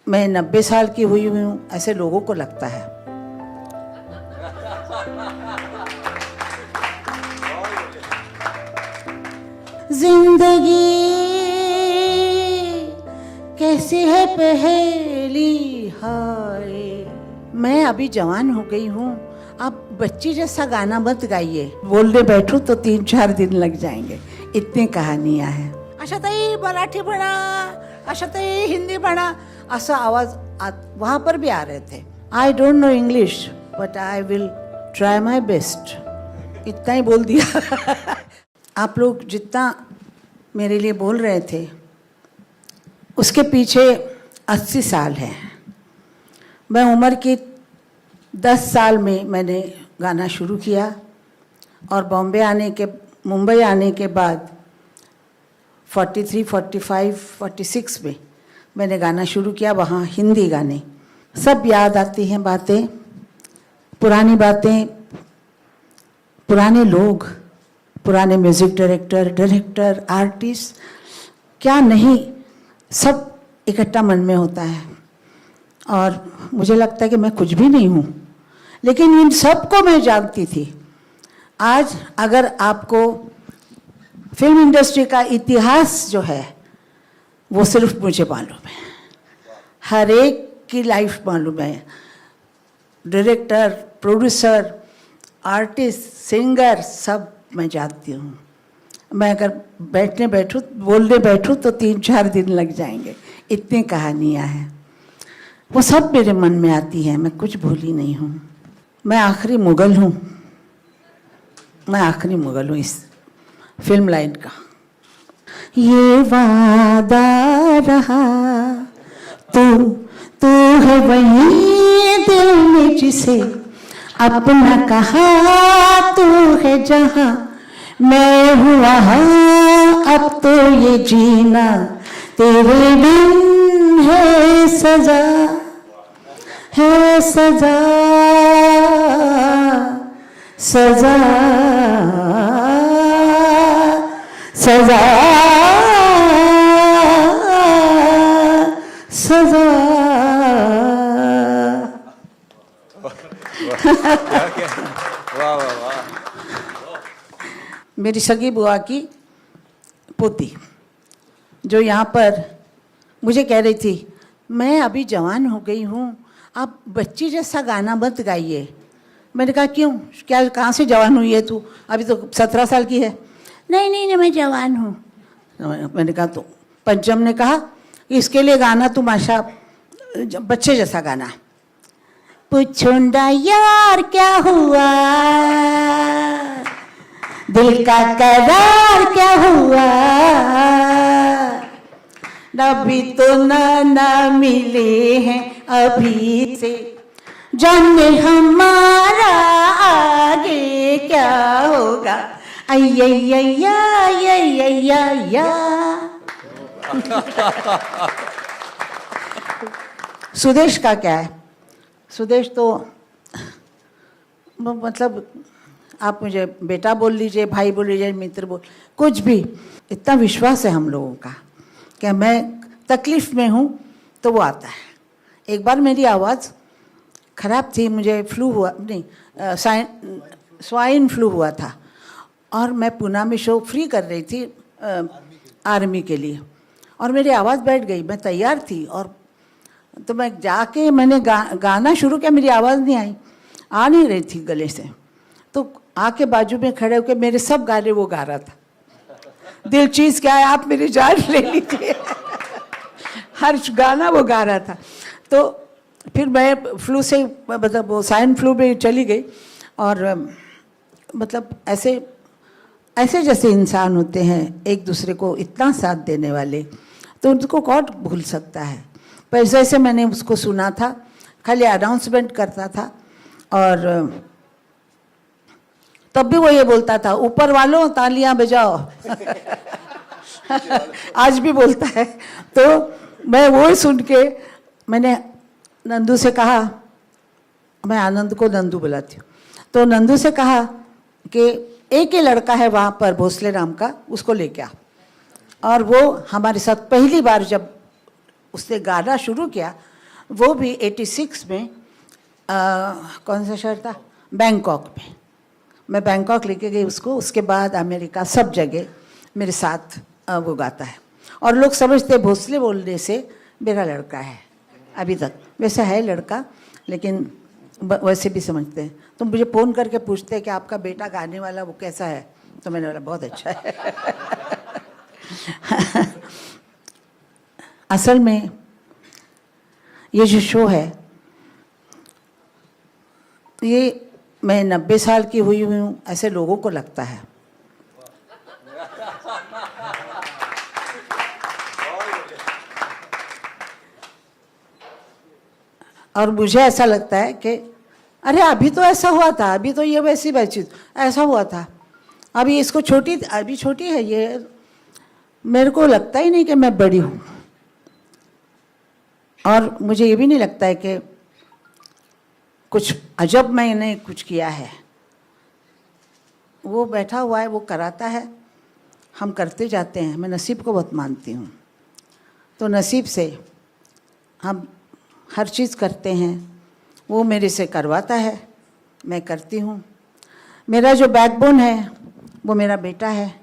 मैं 90 साल की हुई हूँ ऐसे लोगों को लगता है। जिंदगी कैसी है पहेली हाय। मैं अभी जवान हो गई हूँ, आप बच्ची जैसा गाना मत गाइए। बोलने बैठूं तो 3-4 दिन लग जाएंगे, इतनी कहानियां हैं। आशाताई मराठी म्हणा, आशाताई हिंदी म्हणा, ऐसा आवाज वहां पर भी आ रहे थे। I don't know English but I will try my best, इतना ही बोल दिया। आप लोग जितना मेरे लिए बोल रहे थे उसके पीछे 80 साल है। मैं उम्र की 10 साल में मैंने गाना शुरू किया और मुंबई आने के बाद 43, 45, 46 में मैंने गाना शुरू किया। वहाँ हिंदी गाने सब याद आती हैं, बातें, पुरानी बातें, पुराने लोग, पुराने म्यूज़िक डायरेक्टर, आर्टिस्ट, क्या नहीं, सब इकट्ठा मन में होता है। और मुझे लगता है कि मैं कुछ भी नहीं हूँ, लेकिन इन सबको मैं जानती थी। आज अगर आपको फिल्म इंडस्ट्री का इतिहास जो है वो सिर्फ मुझे मालूम है, हर एक की लाइफ मालूम है। डायरेक्टर, प्रोड्यूसर, आर्टिस्ट, सिंगर, सब मैं जानती हूँ। मैं अगर बोलने बैठूं तो 3-4 दिन लग जाएंगे, इतनी कहानियाँ हैं। वो सब मेरे मन में आती है, मैं कुछ भूली नहीं हूँ। मैं आखिरी मुगल हूँ इस फिल्म लाइन का। ये वादा रहा तू है वही दिल में जिसे अपना कहा, तू है जहाँ मैं हुआ अब तो ये जीना तेरे बिन है सजा, है सजा, सजा, सजा, सजा। वाह वाह वाह। मेरी सगी बुआ की पोती जो यहाँ पर मुझे कह रही थी, मैं अभी जवान हो गई हूँ, आप बच्ची जैसा गाना मत गाइए। मैंने कहा क्यों, क्या कहाँ से जवान हुई है तू, अभी तो 17 साल की है। नहीं मैं जवान हूँ। मैंने कहा तो पंचम ने कहा इसके लिए गाना तुम आशा बच्चे जैसा गाना। पूछूंगा यार क्या हुआ, दिल का करार क्या हुआ, अभी तो ना मिले हैं अभी से, जाने हमारा आगे क्या होगा। अय्या। सुदेश का क्या है, सुदेश तो मतलब आप मुझे बेटा बोल लीजिए, भाई बोल लीजिए, मित्र बोल, कुछ भी, इतना विश्वास है हम लोगों का कि मैं तकलीफ में हूँ तो वो आता है। एक बार मेरी आवाज़ खराब थी, मुझे फ्लू हुआ, स्वाइन फ्लू हुआ था और मैं पूना में शो फ्री कर रही थी आर्मी के लिए, और मेरी आवाज़ बैठ गई। मैं तैयार थी और तो मैं जाके मैंने गाना शुरू किया, मेरी आवाज़ नहीं आ नहीं रही थी गले से। तो आके बाजू में खड़े होकर मेरे सब गाने वो गा रहा था। दिल चीज़ क्या है आप मेरी जान ले लीजिए, हर गाना वो गा रहा था। तो फिर मैं फ्लू से मतलब वो स्वाइन फ्लू में चली गई। और मतलब ऐसे जैसे इंसान होते हैं एक दूसरे को इतना साथ देने वाले, तो उनको कौन भूल सकता है। पर जैसे मैंने उसको सुना था, खाली अनाउंसमेंट करता था और तब भी वो ये बोलता था, ऊपर वालों तालियां बजाओ। आज भी बोलता है। तो मैं वो सुन के मैंने नंदू से कहा, मैं आनंद को नंदू बुलाती हूँ, तो नंदू से कहा कि एक ही लड़का है वहाँ पर भोसले नाम का, उसको लेके आ। और वो हमारे साथ पहली बार जब उसने गाना शुरू किया वो भी 86 में कौन सा शहर था, बैंकॉक में। मैं बैंकॉक लेके गई उसको, उसके बाद अमेरिका, सब जगह मेरे साथ वो गाता है। और लोग समझते भोसले बोलने से मेरा लड़का है अभी तक, वैसे है लड़का लेकिन वैसे भी समझते हैं। तो मुझे फ़ोन करके पूछते हैं कि आपका बेटा गाने वाला वो कैसा है, तो मैंने बोला बहुत अच्छा है। असल में ये जो शो है, ये मैं 90 साल की हुई हूँ ऐसे लोगों को लगता है। और मुझे ऐसा लगता है कि अरे अभी तो ऐसा हुआ था, अभी तो ये वैसी बातचीत ऐसा हुआ था, अभी इसको अभी छोटी है ये, मेरे को लगता ही नहीं कि मैं बड़ी हूँ। और मुझे ये भी नहीं लगता है कि कुछ अजब मैंने कुछ किया है। वो बैठा हुआ है, वो कराता है, हम करते जाते हैं। मैं नसीब को बहुत मानती हूँ, तो नसीब से हम हर चीज़ करते हैं। वो मेरे से करवाता है, मैं करती हूँ। मेरा जो बैकबोन है वो मेरा बेटा है,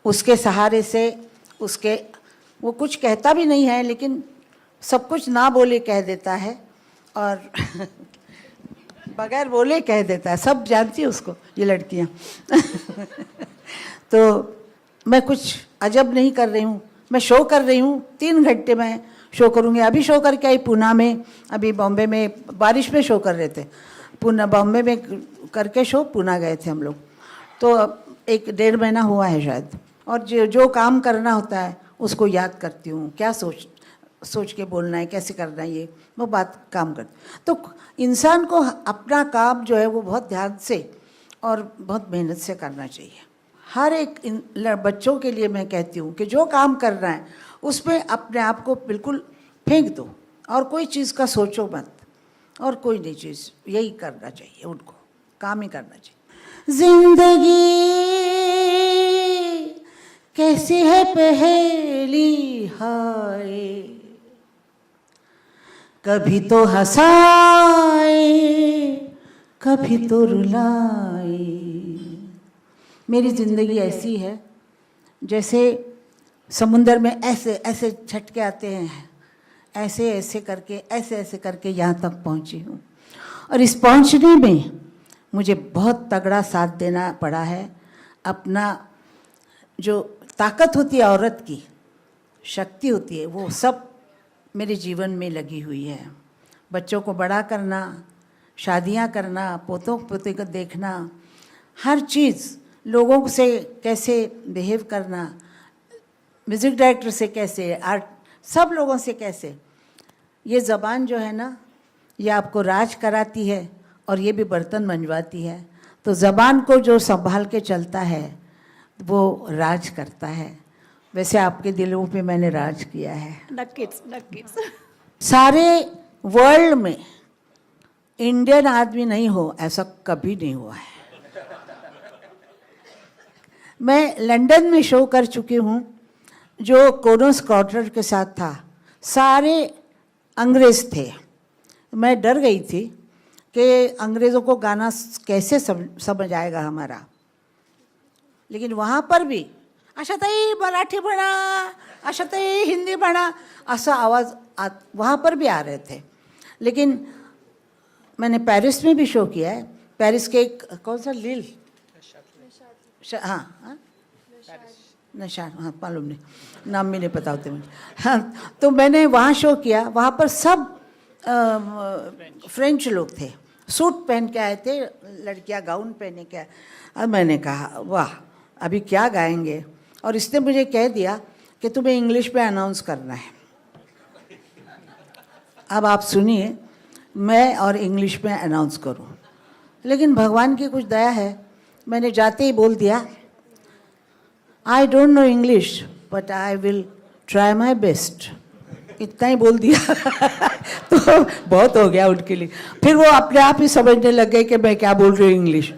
उसके सहारे से, उसके, वो कुछ कहता भी नहीं है लेकिन सब कुछ ना बोले कह देता है और बगैर बोले कह देता है। सब जानती है उसको, ये लड़कियाँ। तो मैं कुछ अजब नहीं कर रही हूँ, मैं शो कर रही हूँ। 3 घंटे में शो करूँगी। अभी शो करके आई पूना में, अभी बॉम्बे में बारिश में शो कर रहे थे, पूना बॉम्बे में करके शो पूना गए थे हम लोग। तो 1-1.5 महीना हुआ है शायद। और जो काम करना होता है उसको याद करती हूँ, क्या सोच के बोलना है, कैसे करना है, ये वो बात काम करती। तो इंसान को अपना काम जो है वो बहुत ध्यान से और बहुत मेहनत से करना चाहिए। हर एक बच्चों के लिए मैं कहती हूँ कि जो काम करना है उसमें अपने आप को बिल्कुल फेंक दो और कोई चीज़ का सोचो मत, और कोई नहीं चीज़, यही करना चाहिए उनको, काम ही करना चाहिए। जिंदगी कैसी है पहेली हाय, कभी तो हंसाए कभी तो रुलाए। मेरी ज़िंदगी ऐसी है जैसे समुंदर में ऐसे ऐसे झटके आते हैं, ऐसे ऐसे करके यहाँ तक पहुँची हूँ। और इस पहुँचने में मुझे बहुत तगड़ा साथ देना पड़ा है। अपना जो ताकत होती है, औरत की शक्ति होती है, वो सब मेरे जीवन में लगी हुई है। बच्चों को बड़ा करना, शादियां करना, पोतों पोते को देखना, हर चीज़, लोगों से कैसे बिहेव करना, म्यूज़िक डायरेक्टर से कैसे, आर्ट, सब लोगों से कैसे। ये ज़बान जो है ना, ये आपको राज कराती है और ये भी बर्तन मंजवाती है। तो ज़बान को जो संभाल के चलता है वो राज करता है। वैसे आपके दिलों पे मैंने राज किया है। नक्कीच। सारे वर्ल्ड में इंडियन आदमी नहीं हो ऐसा कभी नहीं हुआ है। मैं लंदन में शो कर चुकी हूँ जो कोनोस क्वार्टर के साथ था, सारे अंग्रेज़ थे। मैं डर गई थी कि अंग्रेज़ों को गाना कैसे समझ आएगा हमारा। लेकिन वहाँ पर भी आशाताई मराठी म्हणा, आशाताई हिंदी म्हणा, ऐसा आवाज़ वहाँ पर भी आ रहे थे। लेकिन मैंने पेरिस में भी शो किया है। पेरिस के एक कौन सा लील, हाँ नशा, हाँ मालूम नहीं, नाम भी नहीं पता होते मुझे। हाँ, तो मैंने वहाँ शो किया। वहाँ पर सब फ्रेंच लोग थे, सूट पहन के आए थे, लड़कियाँ गाउन पहने के। और मैंने कहा वाह अभी क्या गाएंगे। और इसने मुझे कह दिया कि तुम्हें इंग्लिश में अनाउंस करना है। अब आप सुनिए, मैं और इंग्लिश में अनाउंस करूं। लेकिन भगवान की कुछ दया है, मैंने जाते ही बोल दिया I don't know English but I will try my best, इतना ही बोल दिया। तो बहुत हो गया उनके लिए। फिर वो अपने आप ही समझने लग गए कि मैं क्या बोल रही हूँ इंग्लिश।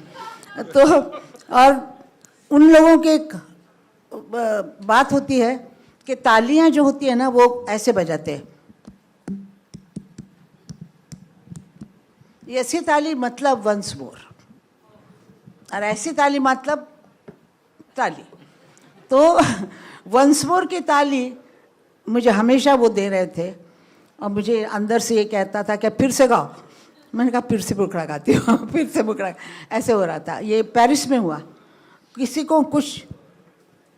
तो और उन लोगों की एक बात होती है कि तालियां जो होती है ना वो ऐसे बजाते हैं, ऐसी ताली मतलब वंस मोर, और ऐसी ताली मतलब ताली। तो वंस मोर की ताली मुझे हमेशा वो दे रहे थे, और मुझे अंदर से ये कहता था कि फिर से गाओ। मैंने कहा फिर से बुकड़ा गाती हूँ, फिर से बुकड़ा। ऐसे हो रहा था। ये पेरिस में हुआ। किसी को कुछ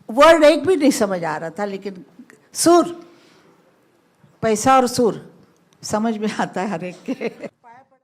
वर्ड एक भी नहीं समझ आ रहा था, लेकिन सुर, पैसा और सुर समझ में आता है हर एक के।